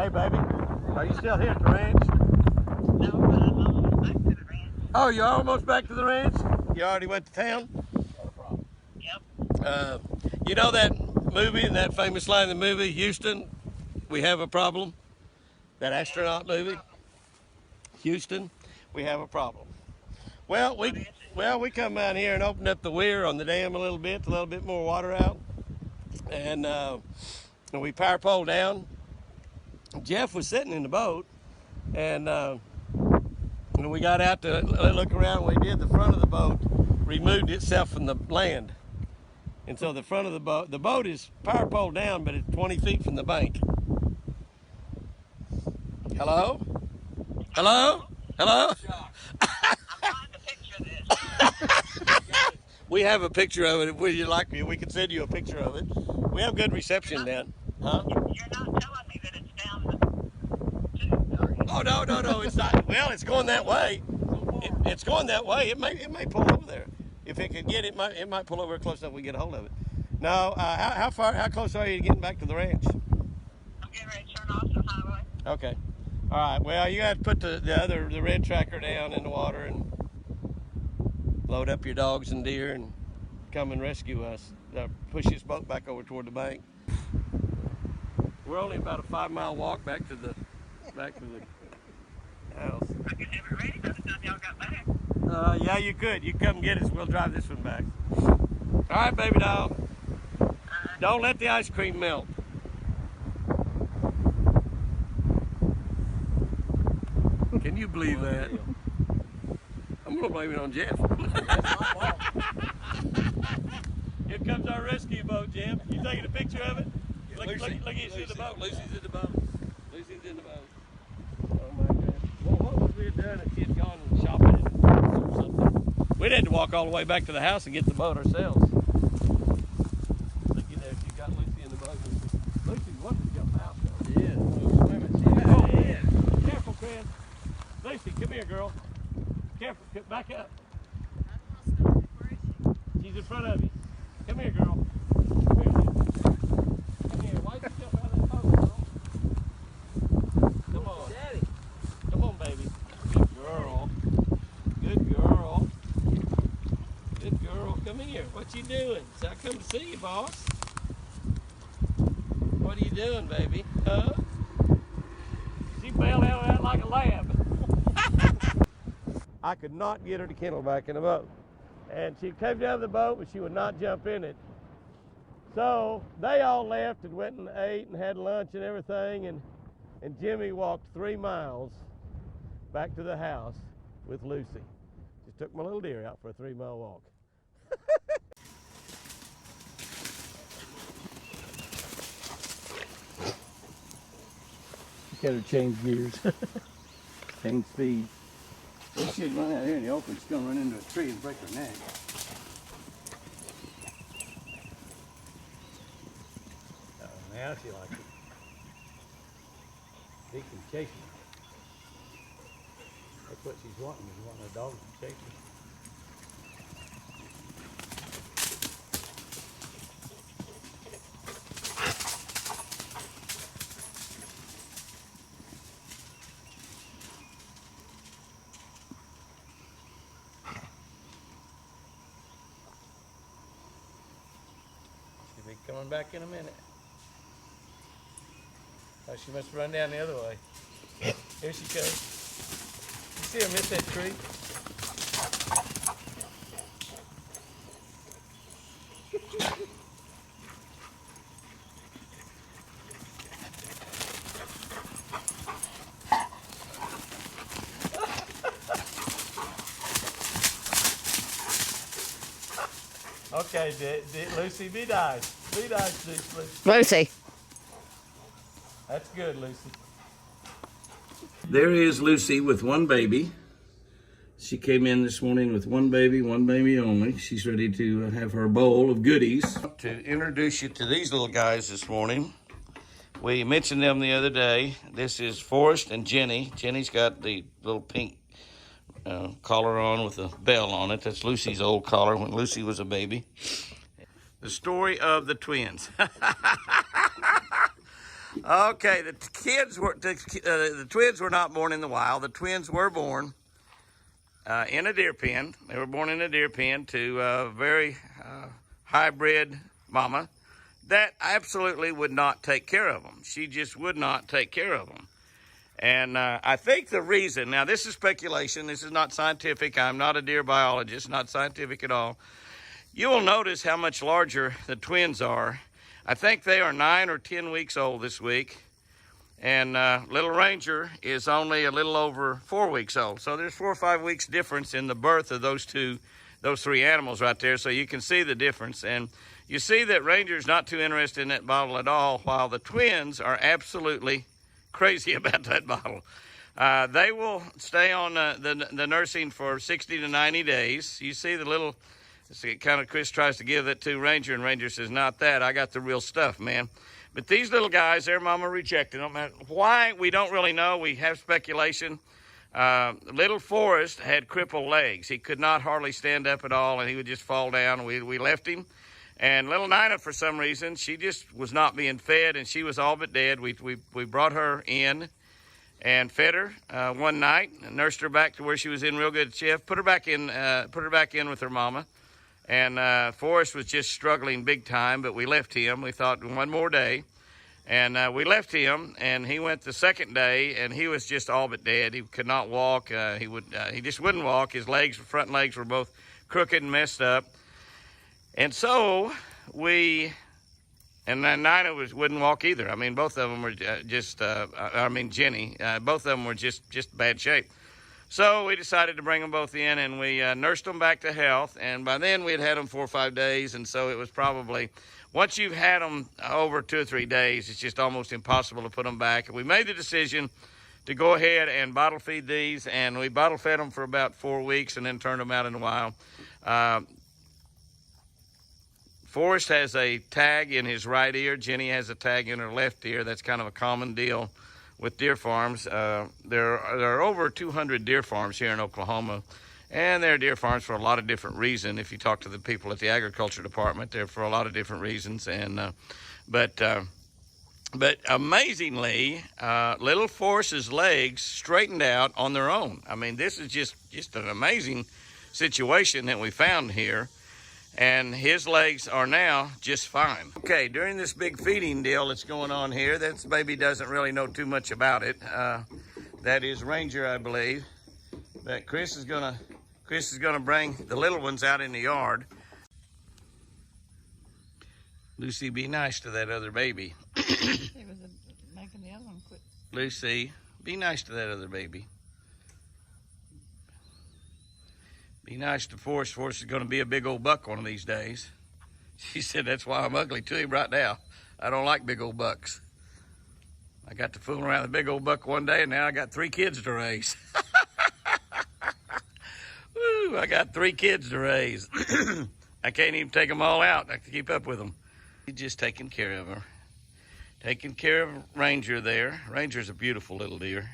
Hey, baby, are you still here at the ranch? No, but I'm almost back to the ranch. Oh, you're almost back to the ranch? You already went to town? Yep. You know that movie and that famous line in the movie, Houston, we have a problem? That astronaut movie? Houston, we have a problem. Well, we come out here and opened up the weir on the dam a little bit more water out. And we power pole down. Jeff was sitting in the boat, and when we got out to look around, we did, the front of the boat removed itself from the land. And so the front of the boat is power pole down, but it's 20 feet from the bank. Hello? Hello? Hello? I'm trying to picture this. We have a picture of it. Would you like me? We can send you a picture of it. We have good reception down. Huh? You're not telling me that it's down the... Oh, no, it's not. Well, it's going that way. It's going that way. It may pull over there. If it can get it, might pull over close enough we get a hold of it. No, how close are you to getting back to the ranch? I'm getting ready to turn off the highway. Okay. All right. Well, you got to put the red tracker down in the water and load up your dogs and deer and come and rescue us. Push this boat back over toward the bank. We're only about a 5-mile walk back to the house. I could have it ready by the time y'all got back. Yeah, you could. You come get us. We'll drive this one back. All right, baby doll. Don't let the ice cream melt. Can you believe that? I'm going to blame it on Jeff. Here comes our rescue boat, Jeff. You taking a picture of it? Look, he's in the boat. Lucy's in the boat. Lucy's in the boat. Oh, my God. Well, what would we have done if she'd gone shopping or something? We'd had to walk all the way back to the house and get the boat ourselves. Looky there, she got Lucy in the boat. Lucy wants to jump out, though. Yeah. Oh, yeah. Careful, Chris. Lucy, come here, girl. Careful, back up. She's in front of you. Come here, girl. Come here, come here. Why'd you jump out of that boat, girl? Come on. Daddy. Come on, baby. Good girl. Good girl. Good girl. Come here. What you doing? So I come to see you, boss. What are you doing, baby? Huh? She bailed out like a lamb. I could not get her to kennel back in the boat. And she came down the boat, but she would not jump in it. So they all left and went and ate and had lunch and everything. And Jimmy walked 3 miles back to the house with Lucy. Just took my little deer out for a 3-mile walk. Got to change gears. Change speed. If she'd run out here in the open, she's going to run into a tree and break her neck. Now she likes it. He can chase her. That's what she's wanting. She's wanting a dog to chase her. She'll be coming back in a minute. Oh, she must run down the other way. Here she goes. You see her miss that tree? Okay, Lucy, be nice. Be nice, Lucy. Lucy. That's good, Lucy. There is Lucy with one baby. She came in this morning with one baby only. She's ready to have her bowl of goodies. To introduce you to these little guys this morning. We mentioned them the other day. This is Forrest and Jenny. Jenny's got the little pink collar on with a bell on it. That's Lucy's old collar when Lucy was a baby. The story of the twins. Okay, the twins were not born in the wild. The twins were born in a deer pen. They were born in a deer pen to a very hybrid mama that absolutely would not take care of them. She just would not take care of them. And I think the reason, now this is speculation, this is not scientific, I'm not a deer biologist, not scientific at all. You will notice how much larger the twins are. I think they are 9 or 10 weeks old this week. And little Ranger is only a little over 4 weeks old. So there's 4 or 5 weeks difference in the birth of those three animals right there. So you can see the difference. And you see that Ranger's not too interested in that bottle at all, while the twins are absolutely crazy about that bottle. They will stay on the nursing for 60 to 90 days. You see the little, kind of Chris tries to give that to Ranger, and Ranger says, not that, I got the real stuff, man. But these little guys, their mama rejected them. Why? We don't really know. We have speculation. Little Forrest had crippled legs. He could not hardly stand up at all, and he would just fall down. We left him. And little Nina, for some reason, she just was not being fed, and she was all but dead. We brought her in and fed her one night, and nursed her back to where she was in real good shape. Put her back in with her mama. And Forrest was just struggling big time, but we left him. We thought one more day. And we left him, and he went the second day, and he was just all but dead. He could not walk. He just wouldn't walk. His front legs were both crooked and messed up. And so and then Nina wouldn't walk either. I mean, both of them were Jenny, both of them were just bad shape. So we decided to bring them both in, and we nursed them back to health. And by then we had them 4 or 5 days, and so it was probably, once you've had them over 2 or 3 days, it's just almost impossible to put them back. And we made the decision to go ahead and bottle feed these, and we bottle fed them for about 4 weeks and then turned them out in the wild. Forrest has a tag in his right ear. Jenny has a tag in her left ear. That's kind of a common deal with deer farms. There are over 200 deer farms here in Oklahoma, and they're deer farms for a lot of different reasons. If you talk to the people at the agriculture department, they're for a lot of different reasons. And but amazingly, little Forrest's legs straightened out on their own. I mean, this is just an amazing situation that we found here. And his legs are now just fine. Okay, during this big feeding deal that's going on here, this baby doesn't really know too much about it. That is Ranger, I believe. But Chris is gonna bring the little ones out in the yard. Lucy, be nice to that other baby. He was making the other one quit. Lucy, be nice to that other baby. Be nice to Forrest. Forrest is going to be a big old buck one of these days. She said, that's why I'm ugly to him right now. I don't like big old bucks. I got to fooling around with a big old buck one day, and now I got 3 kids to raise. Woo, I got 3 kids to raise. I can't even take them all out. I have to keep up with them. He's just taking care of her. Taking care of Ranger there. Ranger's a beautiful little deer.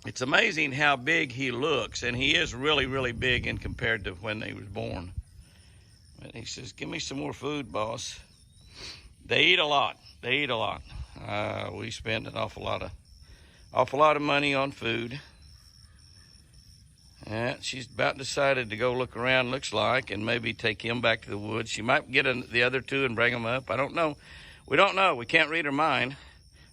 It's amazing how big he looks, and he is really, really big in compared to when he was born. But he says, give me some more food, boss. They eat a lot. They eat a lot. We spend an awful lot of money on food. She's about decided to go look around, looks like, and maybe take him back to the woods. She might get the other 2 and bring them up. I don't know. We don't know. We can't read her mind.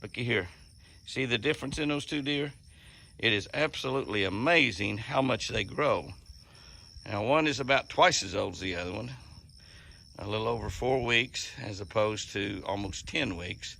Looky here. See the difference in those 2 deer? It is absolutely amazing how much they grow. Now, one is about twice as old as the other one, a little over 4 weeks as opposed to almost 10 weeks.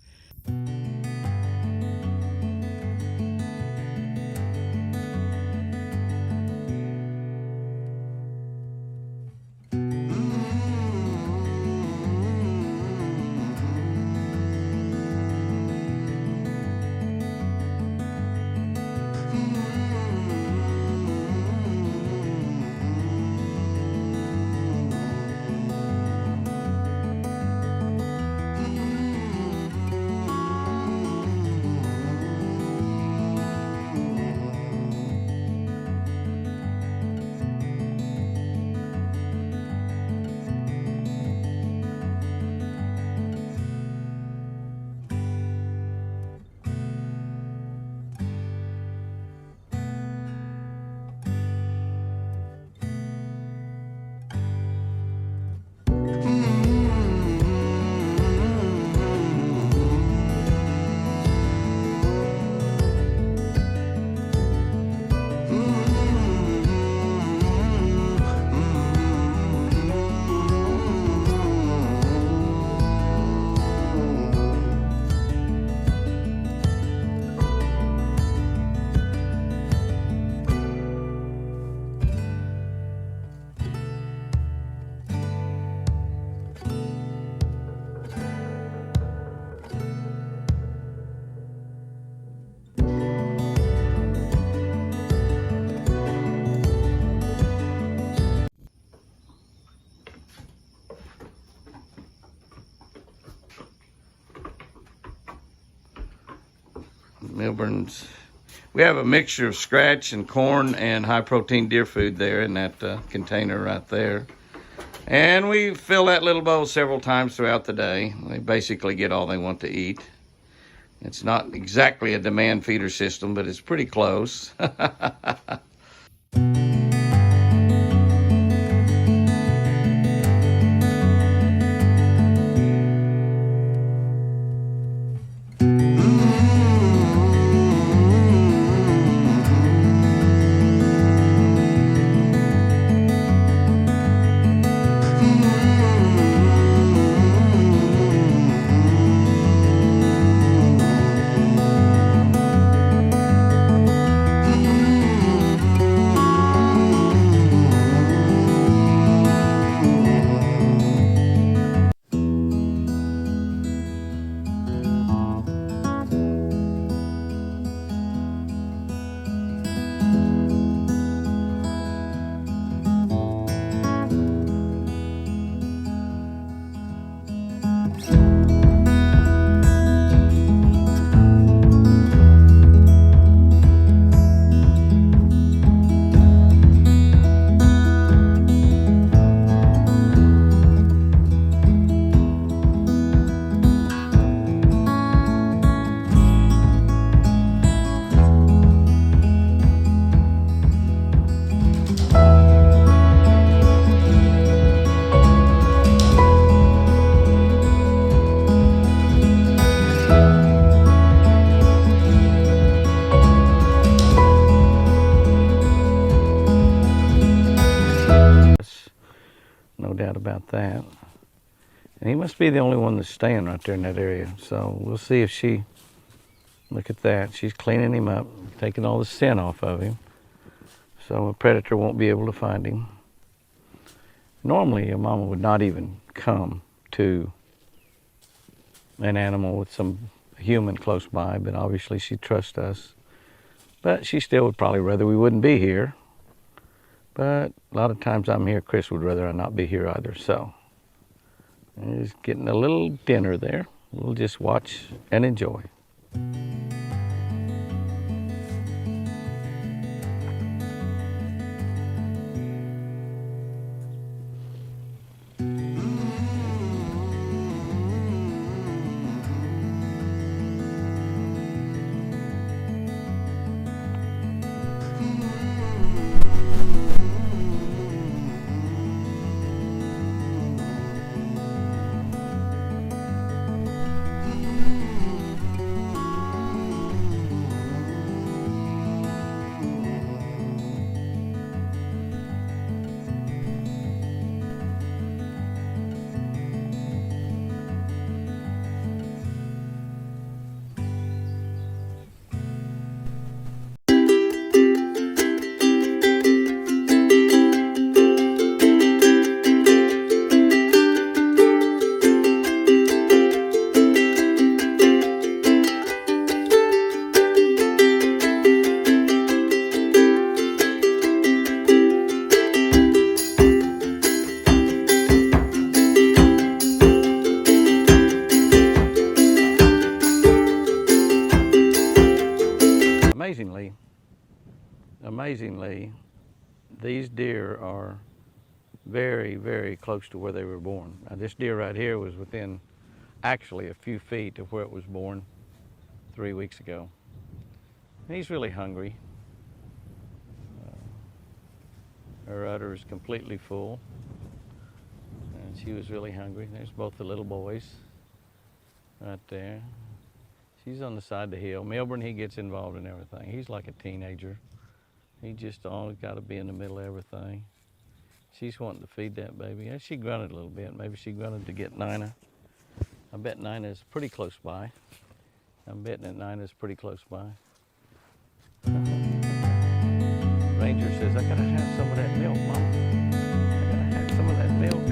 Milburn's. We have a mixture of scratch and corn and high protein deer food there in that container right there. And we fill that little bowl several times throughout the day. They basically get all they want to eat. It's not exactly a demand feeder system, but it's pretty close. No doubt about that. And he must be the only one that's staying right there in that area. So we'll see if she, look at that, she's cleaning him up, taking all the scent off of him. So a predator won't be able to find him. Normally a mama would not even come to an animal with some human close by, but obviously she trusts us. But she still would probably rather we wouldn't be here. But a lot of times I'm here, Chris would rather I not be here either, so. He's getting a little dinner there. We'll just watch and enjoy. Amazingly, these deer are very, very close to where they were born. Now, this deer right here was within actually a few feet of where it was born 3 weeks ago. He's really hungry. Her udder is completely full, and she was really hungry. There's both the little boys right there. She's on the side of the hill. Milburn, he gets involved in everything. He's like a teenager. He just always got to be in the middle of everything. She's wanting to feed that baby. She grunted a little bit. Maybe she grunted to get Nina. I bet Nina's pretty close by. I'm betting that Nina's pretty close by. Ranger says, I gotta have some of that milk, Mama. I gotta have some of that milk.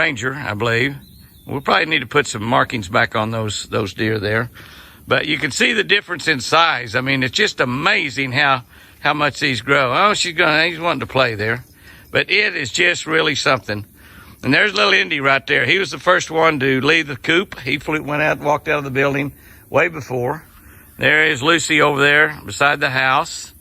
Ranger, I believe. We'll probably need to put some markings back on those deer there. But you can see the difference in size. I mean, it's just amazing how much these grow. Oh, he's wanting to play there. But it is just really something. And there's little Indy right there. He was the first one to leave the coop. He went out, walked out of the building way before. There is Lucy over there beside the house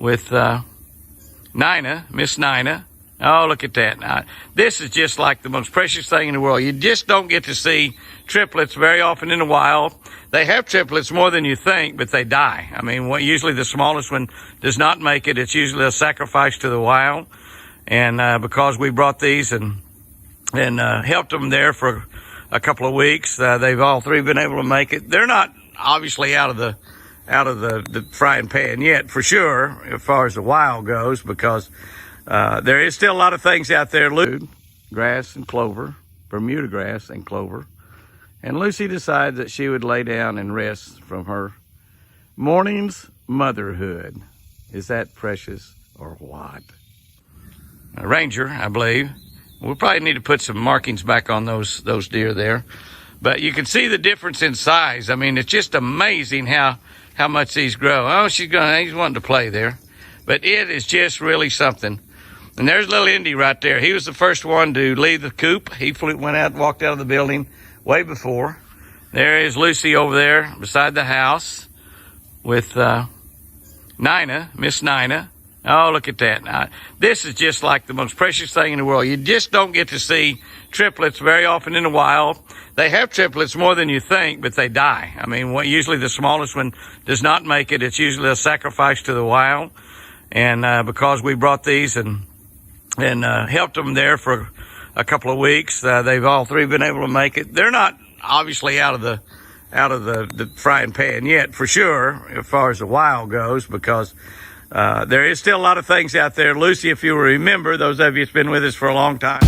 with Nina, Miss Nina. Oh, look at that. Now, this is just like the most precious thing in the world. You just don't get to see triplets very often in the wild. They have triplets more than you think, but they die. I mean, usually the smallest one does not make it. It's usually a sacrifice to the wild. And because we brought these and helped them there for a couple of weeks, they've all three been able to make it. They're not obviously out of the frying pan yet, for sure, as far as the wild goes, because there is still a lot of things out there. Grass and clover, Bermuda grass and clover. And Lucy decided that she would lay down and rest from her morning's motherhood. Is that precious or what? Ranger, I believe. We'll probably need to put some markings back on those deer there. But you can see the difference in size. I mean, it's just amazing how much these grow. Oh, he's wanting to play there. But it is just really something. And there's little Indy right there. He was the first one to leave the coop. He went out, walked out of the building way before. There is Lucy over there beside the house with Nina, Miss Nina. Oh, look at that. Now, this is just like the most precious thing in the world. You just don't get to see triplets very often in the wild. They have triplets more than you think, but they die. I mean, usually the smallest one does not make it. It's usually a sacrifice to the wild. And because we brought these and helped them there for a couple of weeks, they've all three been able to make it. They're not obviously out of the frying pan yet, for sure, as far as the wild goes, because there is still a lot of things out there. Lucy, if you remember, those of you that's been with us for a long time.